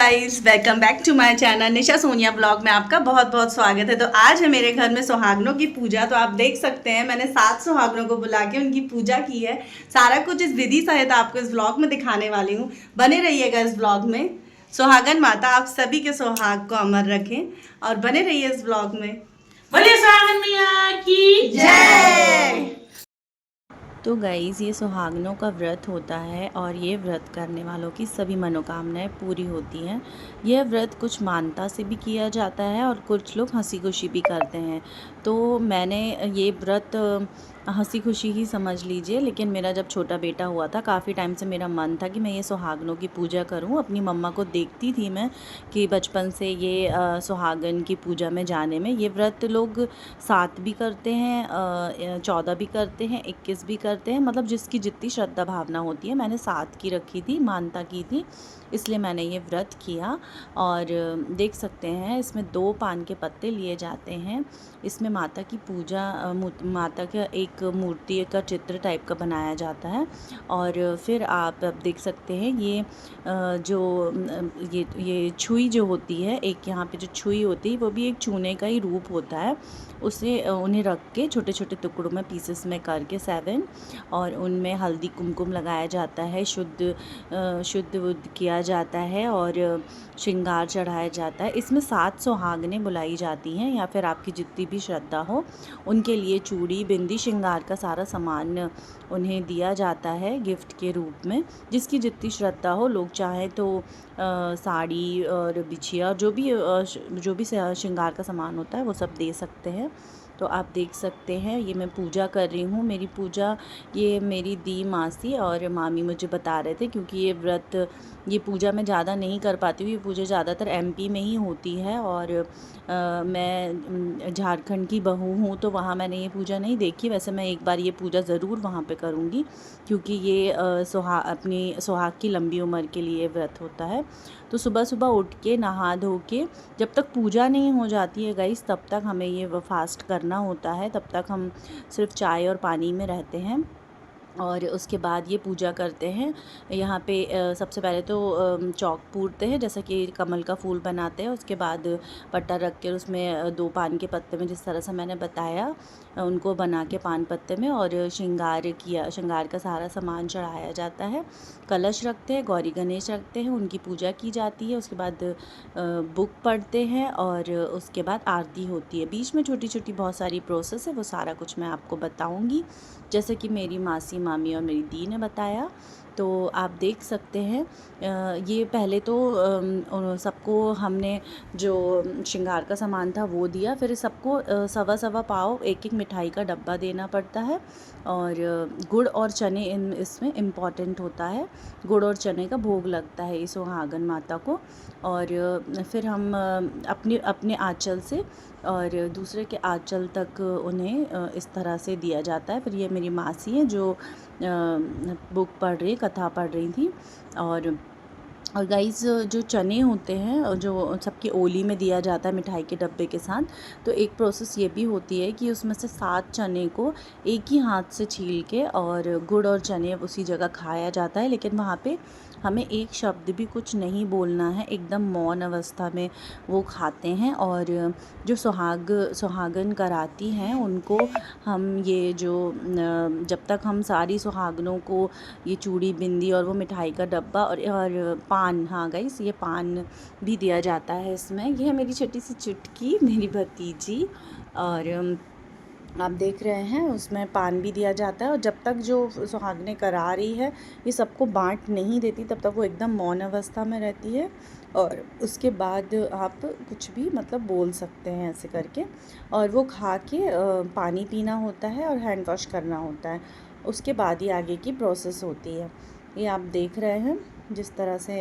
Guys, welcome back to my channel Nisha Sonia blog में आपका बहुत बहुत स्वागत है। तो आज है मेरे घर में सुहागनों की पूजा। तो आप देख सकते हैं मैंने 7 सुहागनों को बुला के उनकी पूजा की है। सारा कुछ इस विधि सहित आपको इस ब्लॉग में दिखाने वाली हूँ। बने रहिएगा इस ब्लॉग में। सुहागन माता आप सभी के सुहाग को अमर रखें और बने रहिए इस ब्लॉग में। बोलिए सुहागन मैया की जय। तो गाइज़ ये सुहागनों का व्रत होता है और ये व्रत करने वालों की सभी मनोकामनाएं पूरी होती हैं। यह व्रत कुछ मानता से भी किया जाता है और कुछ लोग हंसी खुशी भी करते हैं। तो मैंने ये व्रत हंसी खुशी ही समझ लीजिए, लेकिन मेरा जब छोटा बेटा हुआ था काफ़ी टाइम से मेरा मन था कि मैं ये सुहागनों की पूजा करूं। अपनी मम्मा को देखती थी मैं कि बचपन से ये सुहागन की पूजा में जाने में ये व्रत लोग 7 भी करते हैं, 14 भी करते हैं, 21 भी करते हैं, मतलब जिसकी जितनी श्रद्धा भावना होती है। मैंने 7 की रखी थी, मानता की थी, इसलिए मैंने ये व्रत किया। और देख सकते हैं इसमें 2 पान के पत्ते लिए जाते हैं। इसमें माता की पूजा, माता का एक मूर्ति का चित्र टाइप का बनाया जाता है। और फिर आप देख सकते हैं ये जो ये छुई जो होती है, एक यहाँ पे जो छुई होती है वो भी एक चूने का ही रूप होता है। उसे उन्हें रख के छोटे छोटे टुकड़ों में पीसेस में करके 7, और उनमें हल्दी कुमकुम लगाया जाता है, शुद्ध वुद्ध किया जाता है और श्रृंगार चढ़ाया जाता है। इसमें 7 सुहागनें बुलाई जाती हैं या फिर आपकी जितनी भी श्रद्धा हो उनके लिए चूड़ी बिंदी श्रृंगार का सारा सामान उन्हें दिया जाता है गिफ्ट के रूप में। जिसकी जितनी श्रद्धा हो, लोग चाहें तो साड़ी और बिछिया जो भी श्रृंगार का सामान होता है वो सब दे सकते हैं। तो आप देख सकते हैं ये मैं पूजा कर रही हूँ। मेरी पूजा ये मेरी दी मासी और मामी मुझे बता रहे थे, क्योंकि ये पूजा मैं ज़्यादा नहीं कर पाती हूँ। ये पूजा ज़्यादातर एमपी में ही होती है और मैं झारखंड की बहू हूँ, तो वहाँ मैंने ये पूजा नहीं देखी। वैसे मैं एक बार ये पूजा ज़रूर वहाँ पे करूँगी, क्योंकि ये अपनी सुहाग की लंबी उम्र के लिए व्रत होता है। तो सुबह सुबह उठ के नहा धो के जब तक पूजा नहीं हो जाती है गाइस, तब तक हमें ये फास्ट करना होता है। तब तक हम सिर्फ चाय और पानी में रहते हैं और उसके बाद ये पूजा करते हैं। यहाँ पे सबसे पहले तो चौक पूरते हैं, जैसा कि कमल का फूल बनाते हैं। उसके बाद पट्टा रख कर उसमें 2 पान के पत्ते में जिस तरह से मैंने बताया उनको बना के पान पत्ते में और श्रृंगार का सारा सामान चढ़ाया जाता है। कलश रखते हैं, गौरी गणेश रखते हैं, उनकी पूजा की जाती है। उसके बाद बुक पढ़ते हैं और उसके बाद आरती होती है। बीच में छोटी छोटी बहुत सारी प्रोसेस है, वो सारा कुछ मैं आपको बताऊँगी जैसे कि मेरी मासी मामी और मेरी दी ने बताया। तो आप देख सकते हैं ये पहले तो सबको हमने जो श्रृंगार का सामान था वो दिया। फिर सबको सवा सवा पाव एक एक मिठाई का डब्बा देना पड़ता है। और गुड़ और चने इसमें इम्पॉर्टेंट होता है। गुड़ और चने का भोग लगता है इस सुहागन माता को। और फिर हम अपने अपने आंचल से और दूसरे के आंचल तक उन्हें इस तरह से दिया जाता है। फिर ये मेरी मासी हैं जो बुक पढ़ रही, कथा पढ़ रही थी। और गाइस जो चने होते हैं जो सबकी ओली में दिया जाता है मिठाई के डब्बे के साथ, तो एक प्रोसेस ये भी होती है कि उसमें से 7 चने को एक ही हाथ से छील के और गुड़ और चने उसी जगह खाया जाता है। लेकिन वहाँ पे हमें एक शब्द भी कुछ नहीं बोलना है, एकदम मौन अवस्था में वो खाते हैं। और जो सुहागन कराती हैं उनको हम ये जो जब तक हम सारी सुहागनों को ये चूड़ी बिंदी और वो मिठाई का डब्बा और पान, हाँ गाइस ये पान भी दिया जाता है इसमें। ये है मेरी छोटी सी चुटकी, मेरी भतीजी। और आप देख रहे हैं उसमें पान भी दिया जाता है। और जब तक जो सुहागनें करा रही है ये सबको बांट नहीं देती, तब तक वो एकदम मौन अवस्था में रहती है। और उसके बाद आप कुछ भी मतलब बोल सकते हैं ऐसे करके। और वो खा के पानी पीना होता है और हैंड वॉश करना होता है। उसके बाद ही आगे की प्रोसेस होती है। ये आप देख रहे हैं जिस तरह से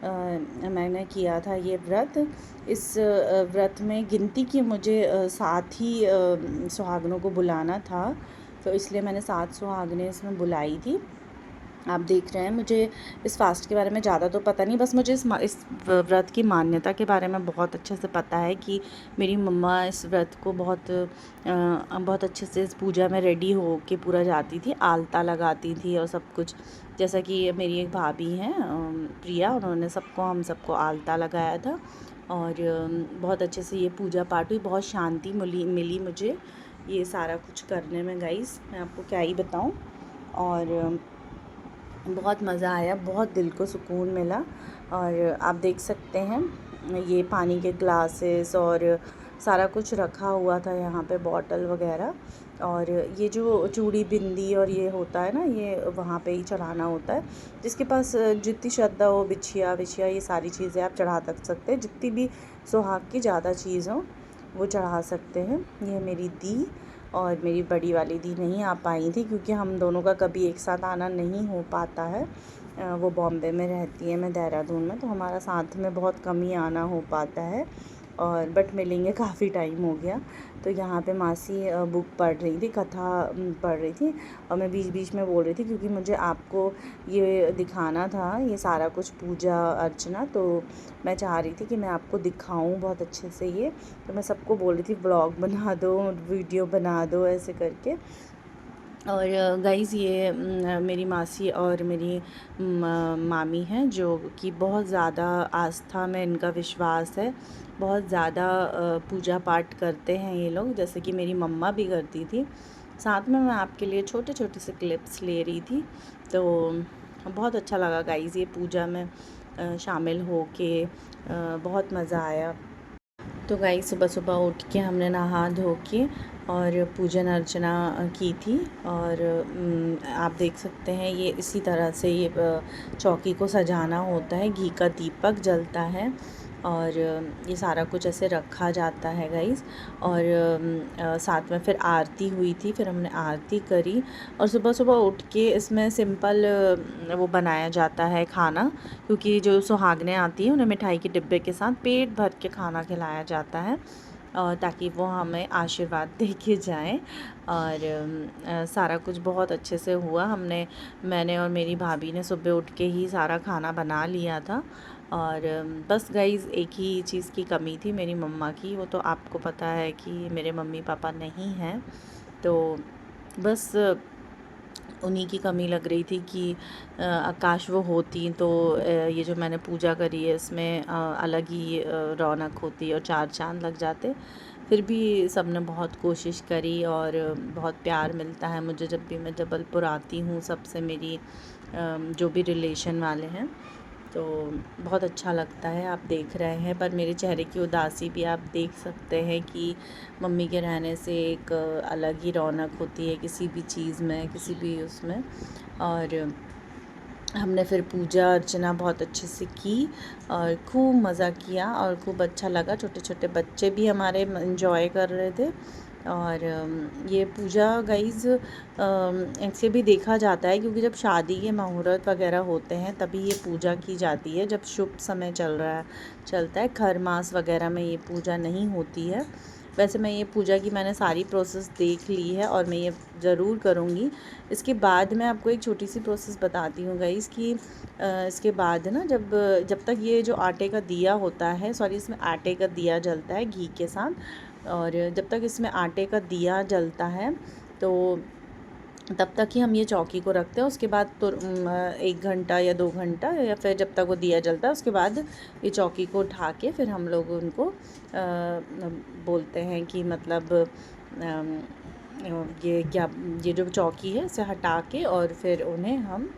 मैंने किया था ये व्रत। इस व्रत में गिनती की मुझे 7 ही सुहागनों को बुलाना था, तो इसलिए मैंने 7 सुहागनें इसमें बुलाई थी। आप देख रहे हैं। मुझे इस फास्ट के बारे में ज़्यादा तो पता नहीं, बस मुझे इस व्रत की मान्यता के बारे में बहुत अच्छे से पता है कि मेरी मम्मा इस व्रत को बहुत अच्छे से इस पूजा में रेडी हो के पूरा जाती थी, आलता लगाती थी और सब कुछ। जैसा कि मेरी एक भाभी हैं प्रिया, उन्होंने हम सबको आलता लगाया था और बहुत अच्छे से ये पूजा पाठ हुई। बहुत शांति मिली मुझे ये सारा कुछ करने में गाइस, मैं आपको क्या ही बताऊँ। और बहुत मज़ा आया, बहुत दिल को सुकून मिला। और आप देख सकते हैं ये पानी के ग्लासेस और सारा कुछ रखा हुआ था यहाँ पे, बॉटल वगैरह। और ये जो चूड़ी बिंदी और ये होता है ना, ये वहाँ पे ही चढ़ाना होता है। जिसके पास जितनी श्रद्धा हो, बिछिया विछिया ये सारी चीज़ें आप चढ़ा सकते हैं, जितनी भी सुहाग की ज़्यादा चीज़ हो वो चढ़ा सकते हैं। ये मेरी दी और मेरी बड़ी वाली दी नहीं आ पाई थी क्योंकि हम दोनों का कभी एक साथ आना नहीं हो पाता है। वो बॉम्बे में रहती है, मैं देहरादून में, तो हमारा साथ में बहुत कम ही आना हो पाता है। और बट मिलेंगे काफ़ी टाइम हो गया। तो यहाँ पे मासी बुक पढ़ रही थी, कथा पढ़ रही थी और मैं बीच बीच में बोल रही थी क्योंकि मुझे आपको ये दिखाना था, ये सारा कुछ पूजा अर्चना। तो मैं चाह रही थी कि मैं आपको दिखाऊं बहुत अच्छे से ये। तो मैं सबको बोल रही थी व्लॉग बना दो, वीडियो बना दो, ऐसे करके। और गाइज़ ये मेरी मासी और मेरी मामी हैं जो कि बहुत ज़्यादा आस्था में इनका विश्वास है, बहुत ज़्यादा पूजा पाठ करते हैं ये लोग, जैसे कि मेरी मम्मा भी करती थी। साथ में मैं आपके लिए छोटे छोटे से क्लिप्स ले रही थी। तो बहुत अच्छा लगा गाइज़ ये पूजा में शामिल हो के, बहुत मज़ा आया। तो गाइस सुबह सुबह उठ के हमने नहा धो के और पूजन अर्चना की थी। और आप देख सकते हैं ये इसी तरह से ये चौकी को सजाना होता है, घी का दीपक जलता है और ये सारा कुछ ऐसे रखा जाता है गाइस। और साथ में फिर आरती हुई थी, फिर हमने आरती करी। और सुबह सुबह उठ के इसमें सिंपल वो बनाया जाता है खाना, क्योंकि जो सुहागनें आती हैं उन्हें मिठाई के डिब्बे के साथ पेट भर के खाना खिलाया जाता है ताकि वो हमें आशीर्वाद दे के जाएँ। और सारा कुछ बहुत अच्छे से हुआ। मैंने और मेरी भाभी ने सुबह उठ के ही सारा खाना बना लिया था। और बस गाइज़ एक ही चीज़ की कमी थी मेरी मम्मा की, वो तो आपको पता है कि मेरे मम्मी पापा नहीं हैं, तो बस उन्हीं की कमी लग रही थी कि काश वो होती तो ये जो मैंने पूजा करी है इसमें अलग ही रौनक होती और चार चांद लग जाते। फिर भी सब ने बहुत कोशिश करी और बहुत प्यार मिलता है मुझे जब भी मैं जबलपुर आती हूँ, सबसे मेरी जो भी रिलेशन वाले हैं, तो बहुत अच्छा लगता है। आप देख रहे हैं, पर मेरे चेहरे की उदासी भी आप देख सकते हैं कि मम्मी के रहने से एक अलग ही रौनक होती है किसी भी चीज़ में, किसी भी उसमें। और हमने फिर पूजा अर्चना बहुत अच्छे से की और खूब मज़ा किया और खूब अच्छा लगा। छोटे छोटे बच्चे भी हमारे एंजॉय कर रहे थे। और ये पूजा गाइज़ ऐसे भी देखा जाता है क्योंकि जब शादी के मुहूर्त वगैरह होते हैं तभी ये पूजा की जाती है, जब शुभ समय चलता है। खर मास वगैरह में ये पूजा नहीं होती है। वैसे मैं ये पूजा की मैंने सारी प्रोसेस देख ली है और मैं ये ज़रूर करूँगी। इसके बाद मैं आपको एक छोटी सी प्रोसेस बताती हूँ गाइज़ कि इसके बाद ना जब तक ये जो आटे का दिया होता है, इसमें आटे का दिया जलता है घी के साथ, और जब तक इसमें आटे का दिया जलता है तो तब तक ही हम ये चौकी को रखते हैं। उसके बाद तो 1 घंटा या 2 घंटा या फिर जब तक वो दिया जलता है उसके बाद ये चौकी को उठा के फिर हम लोग उनको बोलते हैं कि मतलब ये जो चौकी है इसे हटा के और फिर उन्हें हम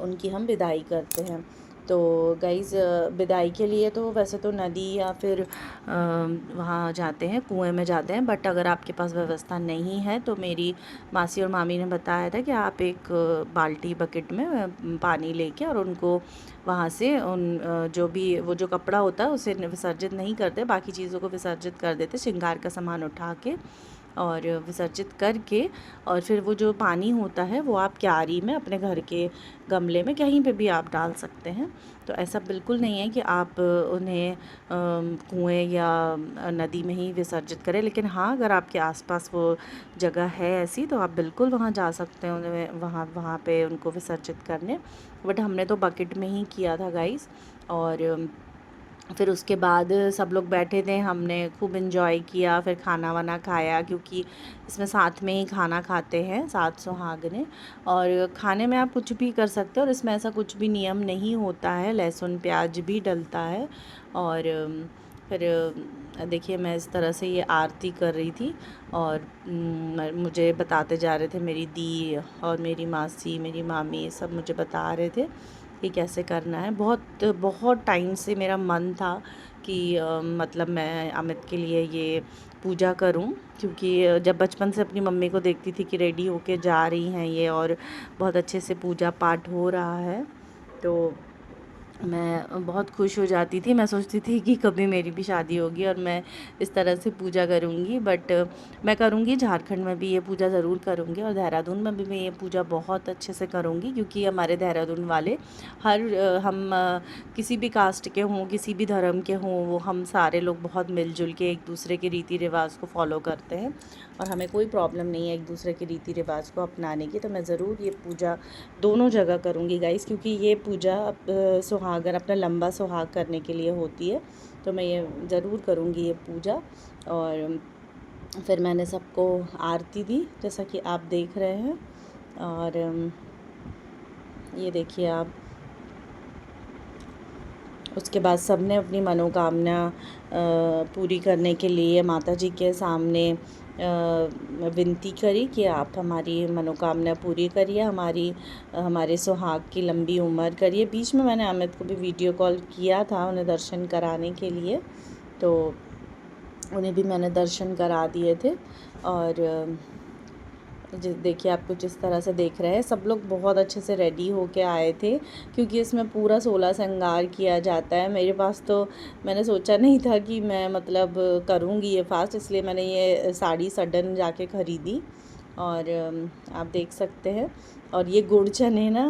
उनकी हम विदाई करते हैं। तो गाइज़ विदाई के लिए तो वैसे तो नदी या फिर वहाँ जाते हैं, कुएं में जाते हैं, बट अगर आपके पास व्यवस्था नहीं है तो मेरी मासी और मामी ने बताया था कि आप एक बाल्टी बकेट में पानी लेके और उनको वहाँ से वो जो कपड़ा होता है उसे विसर्जित नहीं करते, बाकी चीज़ों को विसर्जित कर देते, श्रृंगार का सामान उठा के और विसर्जित करके और फिर वो जो पानी होता है वो आप क्यारी में अपने घर के गमले में कहीं पे भी आप डाल सकते हैं। तो ऐसा बिल्कुल नहीं है कि आप उन्हें कुएं या नदी में ही विसर्जित करें, लेकिन हाँ, अगर आपके आसपास वो जगह है ऐसी तो आप बिल्कुल वहाँ जा सकते हैं उन्हें वहाँ पे उनको विसर्जित करने। बट हमने तो बकेट में ही किया था गाइस। और फिर उसके बाद सब लोग बैठे थे, हमने खूब एंजॉय किया, फिर खाना वाना खाया, क्योंकि इसमें साथ में ही खाना खाते हैं 7 सुहागने। और खाने में आप कुछ भी कर सकते हो और इसमें ऐसा कुछ भी नियम नहीं होता है, लहसुन प्याज भी डलता है। और फिर देखिए मैं इस तरह से ये आरती कर रही थी और मुझे बताते जा रहे थे मेरी दी और मेरी मासी, मेरी मामी, सब मुझे बता रहे थे कि कैसे करना है। बहुत बहुत टाइम से मेरा मन था कि मतलब मैं अमित के लिए ये पूजा करूं, क्योंकि जब बचपन से अपनी मम्मी को देखती थी कि रेडी होके जा रही हैं ये और बहुत अच्छे से पूजा पाठ हो रहा है, तो मैं बहुत खुश हो जाती थी। मैं सोचती थी कि कभी मेरी भी शादी होगी और मैं इस तरह से पूजा करूँगी। बट मैं करूँगी, झारखंड में भी ये पूजा ज़रूर करूँगी और देहरादून में भी मैं ये पूजा बहुत अच्छे से करूँगी, क्योंकि हमारे देहरादून वाले हम किसी भी कास्ट के हों, किसी भी धर्म के हों, वो हम सारे लोग बहुत मिलजुल के एक दूसरे के रीति रिवाज को फॉलो करते हैं और हमें कोई प्रॉब्लम नहीं है एक दूसरे के रीति रिवाज को अपनाने की। तो मैं ज़रूर ये पूजा दोनों जगह करूँगी गाइस, क्योंकि ये पूजा सुहागन अपना लंबा सुहाग करने के लिए होती है। तो मैं ये ज़रूर करूँगी ये पूजा। और फिर मैंने सबको आरती दी जैसा कि आप देख रहे हैं। और ये देखिए आप, उसके बाद सबने अपनी मनोकामना पूरी करने के लिए माता जी के सामने विनती करी कि आप हमारी मनोकामना पूरी करिए, हमारे सुहाग की लंबी उम्र करिए। बीच में मैंने अमित को भी वीडियो कॉल किया था उन्हें दर्शन कराने के लिए, तो उन्हें भी मैंने दर्शन करा दिए थे। और देखिए आप कुछ इस तरह से देख रहे हैं, सब लोग बहुत अच्छे से रेडी होके आए थे, क्योंकि इसमें पूरा 16 श्रृंगार किया जाता है। मेरे पास तो मैंने सोचा नहीं था कि मैं मतलब करूँगी ये फास्ट, इसलिए मैंने ये साड़ी सडन जाके ख़रीदी। और आप देख सकते हैं। और ये गुड़ चने ना,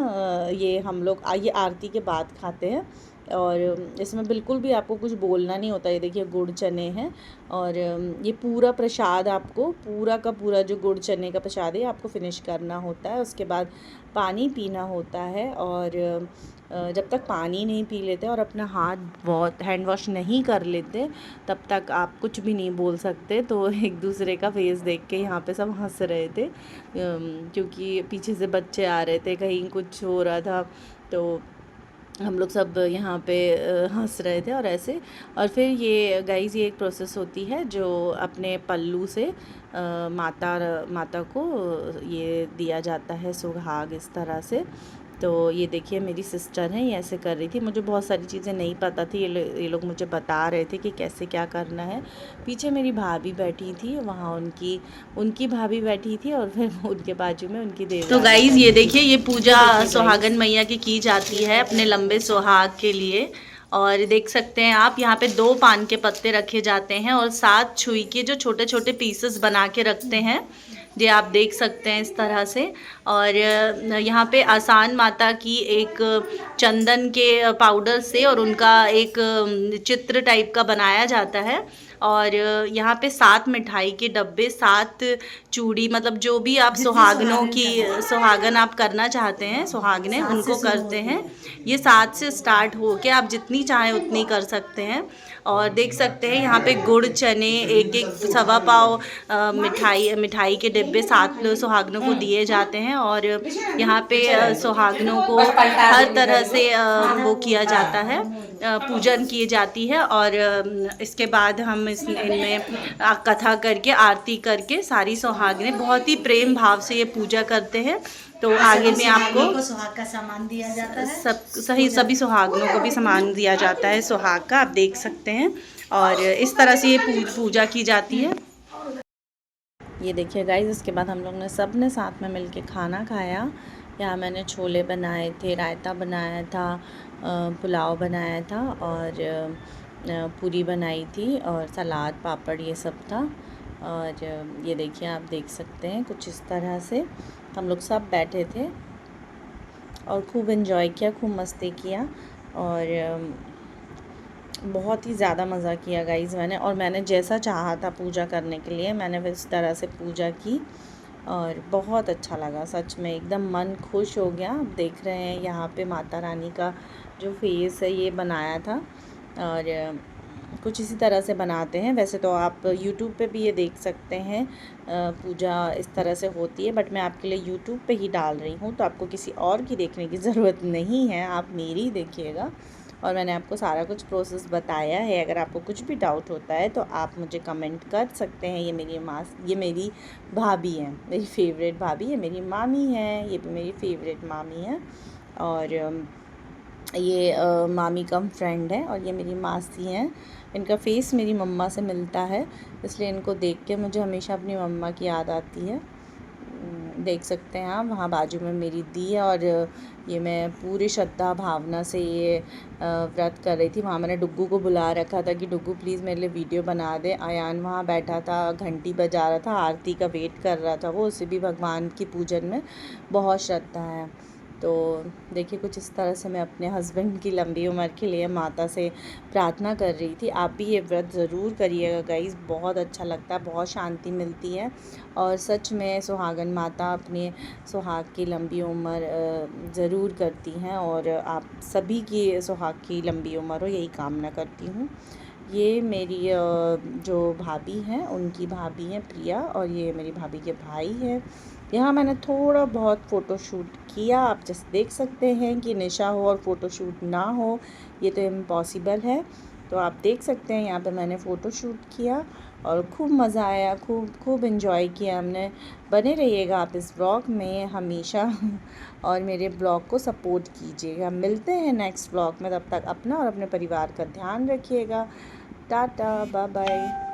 ये हम लोग ये आरती के बाद खाते हैं और इसमें बिल्कुल भी आपको कुछ बोलना नहीं होता। ये देखिए गुड़ चने हैं और ये पूरा प्रसाद आपको पूरा का पूरा जो गुड़ चने का प्रसाद है आपको फिनिश करना होता है। उसके बाद पानी पीना होता है और जब तक पानी नहीं पी लेते और अपना हाथ हैंड वॉश नहीं कर लेते तब तक आप कुछ भी नहीं बोल सकते। तो एक दूसरे का फेस देख के यहाँ पे सब हंस रहे थे, क्योंकि पीछे से बच्चे आ रहे थे, कहीं कुछ हो रहा था, तो हम लोग सब यहाँ पे हंस रहे थे और ऐसे। और फिर ये गाइस ये एक प्रोसेस होती है जो अपने पल्लू से माता को ये दिया जाता है सुहाग इस तरह से। तो ये देखिए मेरी सिस्टर हैं, ये ऐसे कर रही थी। मुझे बहुत सारी चीज़ें नहीं पता थी, ये लोग मुझे बता रहे थे कि कैसे क्या करना है। पीछे मेरी भाभी बैठी थी, वहाँ उनकी भाभी बैठी थी और फिर उनके बाजू में उनकी देवरानी। तो गाइज ये देखिए ये पूजा सुहागन मैया की जाती है अपने लंबे सुहाग के लिए। और देख सकते हैं आप यहाँ पे 2 पान के पत्ते रखे जाते हैं और 7 छुई के जो छोटे छोटे पीसेस बना के रखते हैं, ये आप देख सकते हैं इस तरह से। और यहाँ पे आसान माता की एक चंदन के पाउडर से और उनका एक चित्र टाइप का बनाया जाता है। और यहाँ पे 7 मिठाई के डब्बे, 7 चूड़ी, मतलब जो भी आप सुहागन आप करना चाहते हैं, सुहागने उनको करते हैं। ये 7 से स्टार्ट हो के आप जितनी चाहें उतनी कर सकते हैं। और देख सकते हैं यहाँ पे गुड़ चने, एक सवा पाव मिठाई के डिब्बे 7 सुहागनों को दिए जाते हैं। और यहाँ पे सुहागनों को हर तरह से वो किया जाता है, पूजन की जाती है। और इसके बाद हम इनमें कथा करके आरती करके सारी सुहागनें बहुत ही प्रेम भाव से ये पूजा करते हैं। तो आगे में आपको सुहाग का सामान दिया जाता है, सभी सुहागनों को भी सामान दिया जाता है सुहाग का, आप देख सकते हैं। और इस तरह से ये पूजा की जाती है। ये देखिए गाइस, इसके बाद हम लोग ने सब ने साथ में मिलके खाना खाया। यहाँ मैंने छोले बनाए थे, रायता बनाया था, पुलाव बनाया था और पूरी बनाई थी और सलाद पापड़ ये सब था। और ये देखिए, आप देख सकते हैं कुछ इस तरह से हम लोग सब बैठे थे और खूब एंजॉय किया, खूब मस्ती किया और बहुत ही ज़्यादा मज़ा किया गाइज़ मैंने। और मैंने जैसा चाहा था पूजा करने के लिए, मैंने इस तरह से पूजा की और बहुत अच्छा लगा सच में, एकदम मन खुश हो गया। आप देख रहे हैं यहाँ पे माता रानी का जो फेस है ये बनाया था और कुछ इसी तरह से बनाते हैं। वैसे तो आप YouTube पे भी ये देख सकते हैं, पूजा इस तरह से होती है, बट मैं आपके लिए YouTube पे ही डाल रही हूँ, तो आपको किसी और की देखने की ज़रूरत नहीं है, आप मेरी ही देखिएगा। और मैंने आपको सारा कुछ प्रोसेस बताया है। अगर आपको कुछ भी डाउट होता है तो आप मुझे कमेंट कर सकते हैं। ये मेरी भाभी है, मेरी फेवरेट भाभी है, मेरी मामी है, ये भी मेरी फेवरेट मामी है और ये मामी कम फ्रेंड है और ये मेरी मासी हैं। इनका फेस मेरी मम्मा से मिलता है, इसलिए इनको देख के मुझे हमेशा अपनी मम्मा की याद आती है। देख सकते हैं आप, वहाँ बाजू में मेरी दी है और ये मैं पूरी श्रद्धा भावना से ये व्रत कर रही थी। वहाँ मैंने डुग्गू को बुला रखा था कि डुग्गू प्लीज़ मेरे लिए वीडियो बना दे। अयान वहाँ बैठा था, घंटी बजा रहा था, आरती का वेट कर रहा था वो। उसे भी भगवान की पूजन में बहुत श्रद्धा है। तो देखिए, कुछ इस तरह से मैं अपने हस्बैंड की लंबी उम्र के लिए माता से प्रार्थना कर रही थी। आप भी ये व्रत ज़रूर करिएगा गाइज़, बहुत अच्छा लगता है, बहुत शांति मिलती है और सच में सुहागन माता अपने सुहाग की लंबी उम्र ज़रूर करती हैं और आप सभी की सुहाग की लंबी उम्र हो, यही कामना करती हूँ। ये मेरी जो भाभी हैं उनकी भाभी हैं प्रिया और ये मेरी भाभी के भाई हैं। यहाँ मैंने थोड़ा बहुत फ़ोटोशूट किया, आप जैसे देख सकते हैं कि निशा हो और फ़ोटोशूट ना हो, ये तो इम्पॉसिबल है। तो आप देख सकते हैं यहाँ पे मैंने फ़ोटोशूट किया और खूब मज़ा आया, खूब एंजॉय किया हमने। बने रहिएगा आप इस ब्लॉग में हमेशा और मेरे ब्लॉग को सपोर्ट कीजिएगा। मिलते हैं नेक्स्ट ब्लॉग में, तब तक अपना और अपने परिवार का ध्यान रखिएगा। Tata, bye bye.